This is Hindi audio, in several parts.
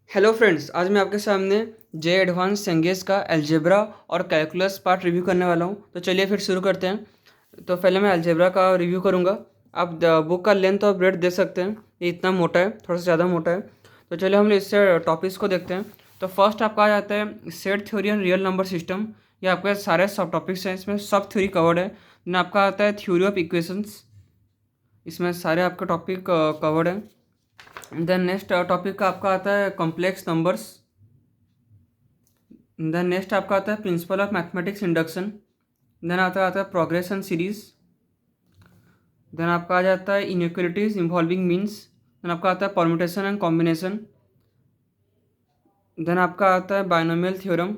हेलो फ्रेंड्स, आज मैं आपके सामने जे एडवांस सेंगेस का अलजेब्रा और कैलकुलस पार्ट रिव्यू करने वाला हूं। तो चलिए फिर शुरू करते हैं। तो पहले मैं अलजेब्रा का रिव्यू करूंगा। आप बुक का लेंथ और ब्रेड देख सकते हैं, ये इतना मोटा है, थोड़ा सा ज़्यादा मोटा है। तो चलिए हम इससे टॉपिक्स को देखते हैं। तो फर्स्ट आपका आ जाता है set theory and real number system. ये आपके सारे सब टॉपिक्स हैं, इसमें सब थ्योरी कवर्ड है। देन आपका आता है थ्योरी ऑफ इक्वेशंस, इसमें सारे आपके टॉपिक कवर्ड हैं। देन नेक्स्ट टॉपिक का आपका आता है कॉम्प्लेक्स नंबर्स। देन नेक्स्ट आपका आता है principle of mathematics induction. Then आता है प्रोग्रेशन सीरीज। देन आपका आ जाता है इनइक्वलिटीज इन्वॉल्विंग मीन्स। देन आपका आता है परम्यूटेशन एंड कॉम्बिनेशन। देन आपका आता है बाइनोमियल थ्योरम।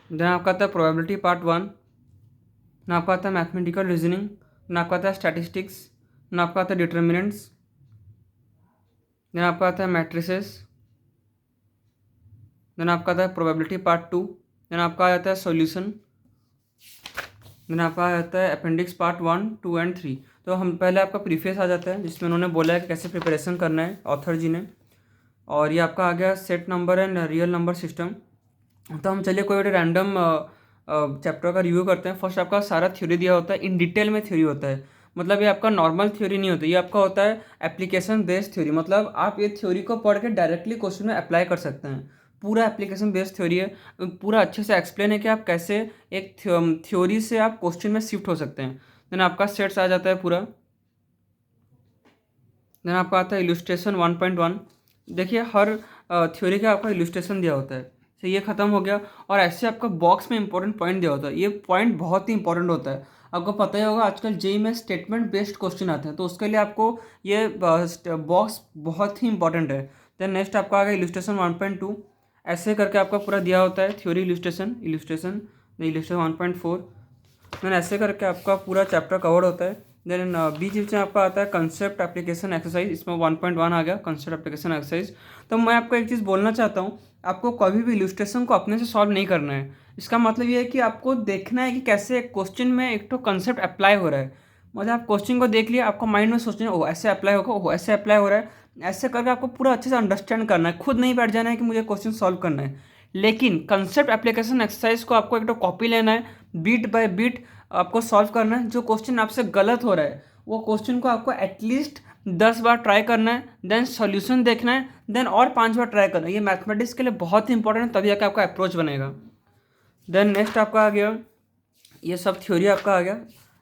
देन आपका आता है प्रोबेबिलिटी पार्ट 1। देन आपका आता है मैथमेटिकल रीजनिंग। देन आपका आता है स्टैटिस्टिक्स। देन आपका आता है डिटर्मिनेंट्स। देन आपका आता है मैट्रिसेस। देन आपका आता है प्रोबेबिलिटी पार्ट 2। देन आपका आ जाता है सॉल्यूशन। देन आपका आ जाता है अपेंडिक्स पार्ट 1, 2 एंड 3। तो हम पहले आपका प्रीफेस आ जाता है, जिसमें उन्होंने बोला है कि कैसे प्रिपरेशन करना है ऑथर जी ने। और ये आपका आ गया set number and real number system. तो हम चलिए कोई रैंडम चैप्टर का रिव्यू करते हैं। फर्स्ट आपका सारा थ्योरी दिया होता है, इन डिटेल में थ्योरी होता है। मतलब ये आपका नॉर्मल थ्योरी नहीं होता, ये आपका होता है एप्लीकेशन बेस्ड थ्योरी। मतलब आप ये थ्योरी को पढ़ के डायरेक्टली क्वेश्चन में अप्लाई कर सकते हैं। पूरा एप्लीकेशन बेस्ड थ्योरी है, पूरा अच्छे से एक्सप्लेन है कि आप कैसे एक थ्योरी से आप क्वेश्चन में शिफ्ट हो सकते हैं। देन आपका सेट्स आ जाता है पूरा। देन आपका आता है इलस्ट्रेशन 1.1। देखिए हर थ्योरी का आपका इलस्ट्रेशन दिया होता है। तो ये खत्म हो गया। और ऐसे आपका बॉक्स में इंपॉर्टेंट पॉइंट दिया होता है। ये पॉइंट बहुत ही इंपॉर्टेंट होता है। आपको पता ही होगा आजकल जेई में स्टेटमेंट बेस्ड क्वेश्चन आते हैं, तो उसके लिए आपको ये बॉक्स बहुत ही इंपॉर्टेंट है। देन नेक्स्ट आपका आ गया इलस्ट्रेशन 1.2। ऐसे करके आपका पूरा दिया होता है थ्योरी इलस्ट्रेशन इलस्ट्रेशन 1.4। देन ऐसे करके आपका पूरा चैप्टर कवर होता है। देन बीच बीच में आपका आता है कंसेप्ट एप्लीकेशन एक्सरसाइज, इसमें 1.1 आ गया कंसेप्ट एप्लीकेशन एक्सरसाइज। तो मैं आपको एक चीज़ बोलना चाहता हूँ, आपको कभी भी इलस्ट्रेशन को अपने से सॉल्व नहीं करना है। इसका मतलब ये है कि आपको देखना है कि कैसे एक क्वेश्चन में एक तो कंसेप्ट अप्लाई हो रहा है। मतलब आप क्वेश्चन को देख लिया, आपको माइंड में सोचना है ओह ऐसे अप्लाई होगा, ओह ऐसे अप्लाई हो रहा है। ऐसे करके आपको पूरा अच्छे से अंडरस्टैंड करना है, खुद नहीं बैठ जाना है कि मुझे क्वेश्चन सॉल्व करना है। लेकिन कंसेप्ट एप्लीकेशन एक्सरसाइज को आपको एक तो कॉपी लेना है, बीट बाय बीट आपको सॉल्व करना है। जो क्वेश्चन आपसे गलत हो रहा है वो क्वेश्चन को आपको एटलीस्ट 10 बार ट्राई करना है। देन सॉल्यूशन देखना है, देन और 5 बार ट्राई करना है। ये मैथमेटिक्स के लिए बहुत ही इंपॉर्टेंट है, तभी आके आपका अप्रोच बनेगा। देन नेक्स्ट आपका आ गया, ये सब थ्योरी आपका आ गया।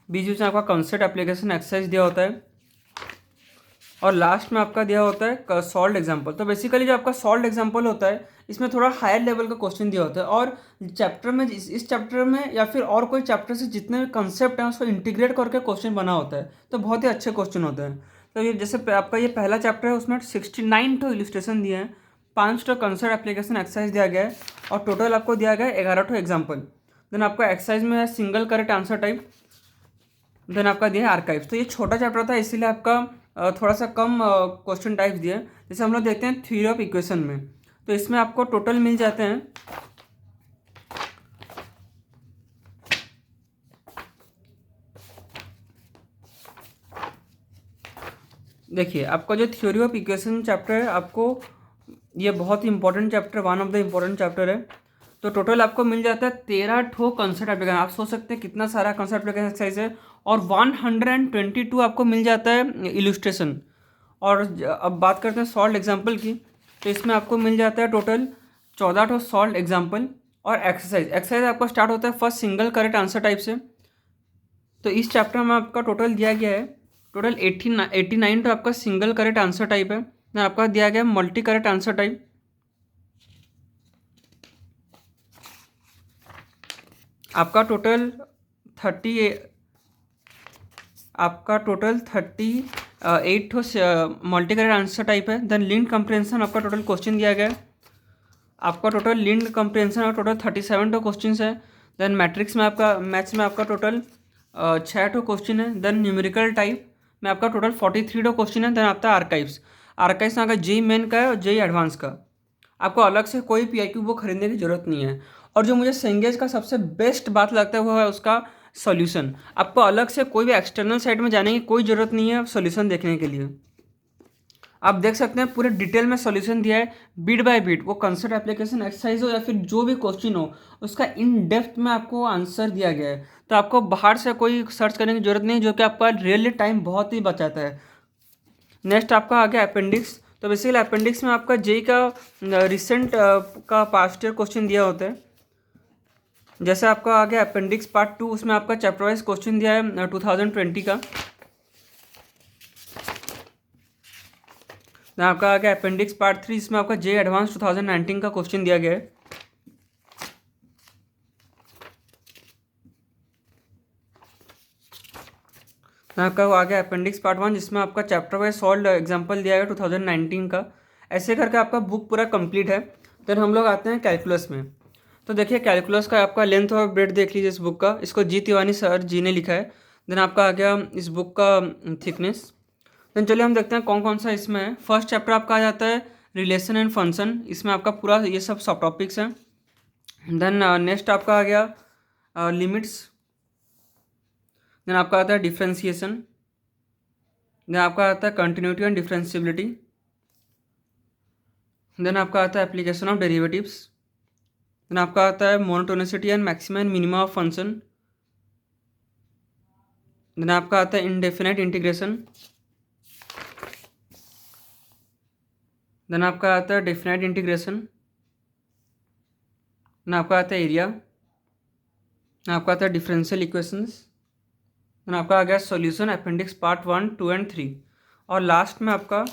बीच बीच में आपका कंसेप्ट एप्लीकेशन एक्सरसाइज दिया होता है, और लास्ट में आपका दिया होता है सॉल्व एग्जाम्पल। तो बेसिकली जो आपका सॉल्व एग्जाम्पल होता है, इसमें थोड़ा हायर लेवल का क्वेश्चन दिया होता है। और चैप्टर में इस चैप्टर में या फिर और कोई चैप्टर से जितने भी कंसेप्ट हैं उसको इंटीग्रेट करके क्वेश्चन बना होता है, तो बहुत ही अच्छे क्वेश्चन होते हैं। तो ये जैसे आपका ये पहला चैप्टर है, उसमें 69 ठो इलस्ट्रेशन दिए हैं, 5 ठो कंसेप्ट एप्लीकेशन एक्सरसाइज दिया गया है, और टोटल आपको दिया गया है 11 ठो एग्जाम्पल। देन आपका एक्सरसाइज में है single correct answer type. Then आपका दिया है आर्काइव्स। तो ये छोटा चैप्टर था, इसीलिए आपका थोड़ा सा कम क्वेश्चन टाइप्स दिए हैं। जैसे हम लोग देखते हैं थ्योरी ऑफ इक्वेशन में, तो इसमें आपको टोटल मिल जाते हैं, देखिए आपका जो थ्योरी ऑफ इक्वेशन चैप्टर है, आपको ये बहुत ही important chapter, one of the important chapter है। तो टोटल आपको मिल जाता है 13 ठो कंसेप्ट एप्लीकेशन। आप सोच सकते हैं कितना सारा कंसेप्ट एप्लीकेशन एक्सरसाइज है। और 122 आपको मिल जाता है इलस्ट्रेशन। और अब बात करते हैं सॉल्व एग्जाम्पल की, तो इसमें आपको मिल जाता है टोटल 14 ठो सॉल्व एग्जाम्पल और एक्सरसाइज। एक्सरसाइज आपका स्टार्ट होता है first single correct answer type से। तो इस चैप्टर में आपका टोटल दिया गया है टोटल 89 तो आपका सिंगल करेक्ट आंसर टाइप है। देन आपका दिया गया मल्टी करेक्ट आंसर टाइप। आपका टोटल 30 आपका टोटल 38 ठो मल्टी करेक्ट आंसर टाइप है। देन लिंक कंप्रेंशन आपका टोटल क्वेश्चन दिया गया है। आपका टोटल लिंक कंप्रेंशन और टोटल 37 ठो क्वेश्चन है। देन मैट्रिक्स में आपका मैथ्स में आपका टोटल 6 ठो क्वेश्चन है। देन न्यूमेरिकल टाइप में आपका टोटल 43 ठो क्वेश्चन है। देन आपका आर्काइव्स। आर्काइव्स में आपका जेई मेन का है और जेई एडवांस का। आपको अलग से कोई पीआईक्यू बुक खरीदने की जरूरत नहीं है। और जो मुझे सेंगेज का सबसे बेस्ट बात लगता है वो है उसका सॉल्यूशन। आपको अलग से कोई भी एक्सटर्नल साइट में जाने की कोई ज़रूरत नहीं है सॉल्यूशन देखने के लिए। आप देख सकते हैं पूरे डिटेल में सॉल्यूशन दिया है बिट बाय बिट, वो कंसेप्ट एप्लीकेशन एक्सरसाइज हो या फिर जो भी क्वेश्चन हो उसका इन डेप्थ में आपको आंसर दिया गया है। तो आपको बाहर से कोई सर्च करने की जरूरत नहीं, जो कि आपका रियली टाइम बहुत ही बचाता है। नेक्स्ट आपका आ गया अपेंडिक्स। तो बेसिकली अपेंडिक्स में आपका जेई का रिसेंट का पास्ट ईयर क्वेश्चन दिया होता है। जैसे आपका आ गया अपेंडिक्स पार्ट 2, उसमें आपका चैप्टर वाइज क्वेश्चन दिया है 2020 का। ना आपका आ गया अपेंडिक्स पार्ट 3, इसमें आपका जे एडवांस 2019 का क्वेश्चन दिया गया है। ना आपका आ गया अपेंडिक्स पार्ट 1, जिसमें आपका चैप्टर वाइज सॉल्व एग्जाम्पल दिया गया 2019 का। ऐसे करके आपका बुक पूरा कंप्लीट है। फिर हम लोग आते हैं कैलकुलस में। तो देखिए कैलकुलस का आपका लेंथ और ब्रेड देख लीजिए इस बुक का, इसको जी तिवानी सर जी ने लिखा है। देन आपका आ गया इस बुक का थिकनेस। देन चलिए हम देखते हैं कौन कौन सा इसमें है। फर्स्ट चैप्टर आपका आ जाता है रिलेशन एंड फंक्शन, इसमें आपका पूरा ये सब सब टॉपिक्स हैं। देन नेक्स्ट आपका आ गया लिमिट्स। देन आपका आता है डिफ्रेंसिएशन। देन आपका आता है कंटिन्यूटी एंड डिफ्रेंसिबिलिटी। देन आपका आता है एप्लीकेशन ऑफ डेरिवेटिव्स। देन आपका आता है monotonicity and maxima and minima of function. Then आपका आता है इनडेफिनाइट इंटीग्रेशन। देन आपका आता है डेफिनाइट इंटीग्रेशन। देन आपका आता है एरिया। देन आपका आता है डिफरेंशियल इक्वेशंस। देन आपका आ गया सॉल्यूशन अपेंडिक्स पार्ट 1, 2 एंड 3। और लास्ट में आपका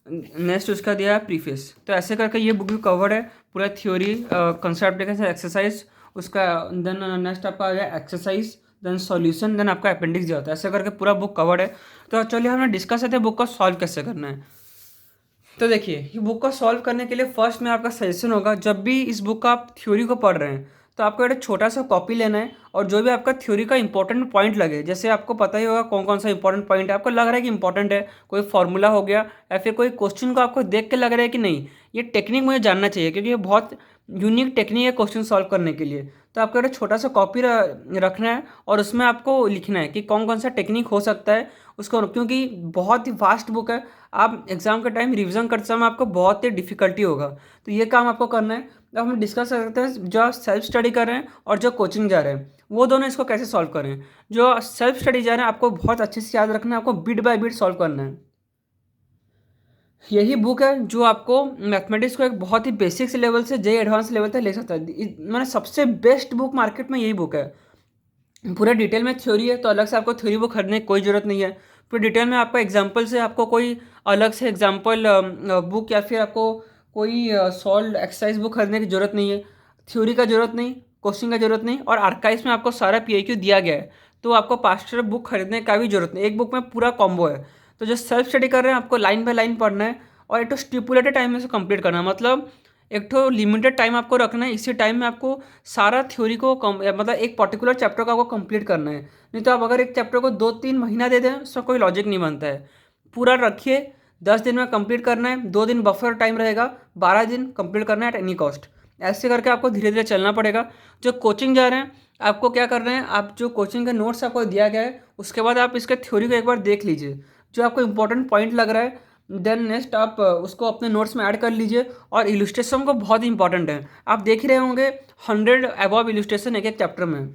नेक्स्ट उसका दिया है प्रीफेस। तो ऐसे करके ये बुक भी कवर्ड है, पूरा थ्योरी कंसेप्ट एक्सरसाइज उसका। देन नेक्स्ट आपका आ गया एक्सरसाइज, देन सॉल्यूशन, देन आपका अपेंडिक्स दिया होता है। ऐसे करके पूरा बुक कवर्ड है। तो चलिए हमने डिस्कस करते हैं बुक को सॉल्व कैसे करना है। तो देखिए ये बुक को सॉल्व करने के लिए फर्स्ट में आपका सजेशन होगा, जब भी इस बुक का आप थ्योरी को पढ़ रहे हैं तो आपको एक छोटा सा कॉपी लेना है, और जो भी आपका थ्योरी का इंपॉर्टेंट पॉइंट लगे, जैसे आपको पता ही होगा कौन कौन सा इंपॉर्टेंट पॉइंट है, आपको लग रहा है कि इंपॉर्टेंट है, कोई फॉर्मूला हो गया या फिर कोई क्वेश्चन को आपको देख के लग रहा है कि नहीं ये टेक्निक मुझे जानना चाहिए, क्योंकि ये बहुत यूनिक टेक्निक है क्वेश्चन सॉल्व करने के लिए। तो आपको एक छोटा सा कॉपी रखना है और उसमें आपको लिखना है कि कौन कौन सा टेक्निक हो सकता है उसको, क्योंकि बहुत ही वास्ट बुक है। आप एग्जाम के टाइम रिवीजन करते समय आपको बहुत ही डिफिकल्टी होगा। तो ये काम आपको करना है। अब हम डिस्कस करते हैं जो सेल्फ स्टडी कर रहे हैं और जो कोचिंग जा रहे हैं वो दोनों इसको कैसे सॉल्व करें। जो सेल्फ स्टडी जा रहे हैं आपको बहुत अच्छे से याद रखना है, आपको बिट बाय बिट सॉल्व करना है। यही बुक है जो आपको मैथमेटिक्स को एक बहुत ही बेसिक लेवल से जे एडवांस लेवल तक ले सकता है। मैंने सबसे बेस्ट बुक मार्केट में यही बुक है। पूरा डिटेल में थ्योरी है, तो अलग से आपको थ्योरी बुक खरीदने की कोई ज़रूरत नहीं है। पूरे डिटेल में आपका एग्जाम्पल से, आपको कोई अलग से एग्जाम्पल बुक या फिर आपको कोई सॉल्व एक्सरसाइज बुक खरीदने की ज़रूरत नहीं है। थ्योरी का ज़रूरत नहीं, क्वेश्चन का ज़रूरत नहीं, और आर्काइव्स में आपको सारा पीआईक्यू दिया गया है। तो आपको पास्ट ईयर बुक खरीदने का भी जरूरत नहीं, एक बुक में पूरा कॉम्बो है। तो जो सेल्फ स्टडी कर रहे हैं आपको लाइन बाय लाइन पढ़ना है, और एक तो स्टिपुलेटेड टाइम में से कंप्लीट करना है। मतलब एक तो लिमिटेड टाइम आपको रखना है, इसी टाइम में आपको सारा थ्योरी को मतलब एक पर्टिकुलर चैप्टर को आपको कंप्लीट करना है। नहीं तो आप अगर एक चैप्टर को 2-3 महीना दे दें उसका कोई लॉजिक नहीं बनता है। पूरा रखिए, 10 दिन में कंप्लीट करना है, 2 दिन बफर टाइम रहेगा, 12 दिन कंप्लीट करना है एट एनी कॉस्ट। ऐसे करके आपको धीरे धीरे चलना पड़ेगा। जो कोचिंग जा रहे हैं आपको क्या कर रहे हैं, आप जो कोचिंग का नोट्स आपको दिया गया है उसके बाद आप इसके थ्योरी को एक बार देख लीजिए, जो आपको इंपॉर्टेंट पॉइंट लग रहा है देन नेक्स्ट आप उसको अपने नोट्स में ऐड कर लीजिए। और इलस्ट्रेशन को बहुत ही इंपॉर्टेंट है, आप देख ही रहे होंगे 100 अबव इलस्ट्रेशन एक एक चैप्टर में।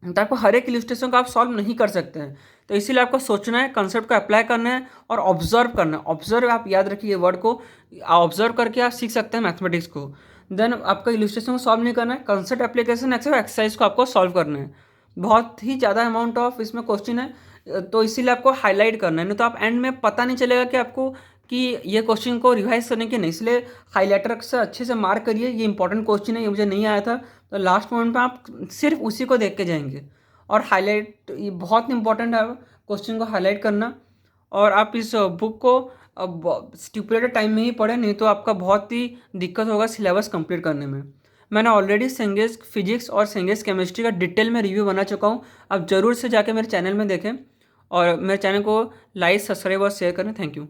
तो आपको हर एक इलस्ट्रेशन को आप सॉल्व नहीं कर सकते हैं, तो इसीलिए आपको सोचना है, कंसेप्ट को अप्लाई करना है और ऑब्जर्व करना है। ऑब्जर्व आप याद रखिए वर्ड को, ऑब्जर्व करके आप सीख सकते हैं मैथमेटिक्स को। देन आपका इलस्ट्रेशन को सॉल्व नहीं करना है, कंसेप्ट एप्लीकेशन एक्सरसाइज को आपको सॉल्व करना है। बहुत ही ज़्यादा अमाउंट ऑफ इसमें क्वेश्चन है, तो इसीलिए आपको हाईलाइट करना है, नहीं तो आप एंड में पता नहीं चलेगा कि आपको कि ये क्वेश्चन को रिवाइज करने के नहीं। इसलिए हाईलाइटर से अच्छे से मार्क करिए, ये इंपॉर्टेंट क्वेश्चन है, ये मुझे नहीं आया था, तो लास्ट मोमेंट पे आप सिर्फ उसी को देख के जाएंगे। और हाईलाइट ये बहुत इंपॉर्टेंट है क्वेश्चन को हाईलाइट करना। और आप इस बुक को अब स्टिपुलेटेड टाइम में ही पढ़ें, नहीं तो आपका बहुत ही दिक्कत होगा सिलेबस कंप्लीट करने में। मैंने ऑलरेडी सेंगेस फिजिक्स और सेंगेस केमिस्ट्री का डिटेल में रिव्यू बना चुका हूँ, आप ज़रूर से जाके मेरे चैनल में देखें और मेरे चैनल को लाइक सब्सक्राइब और शेयर करें। Thank you.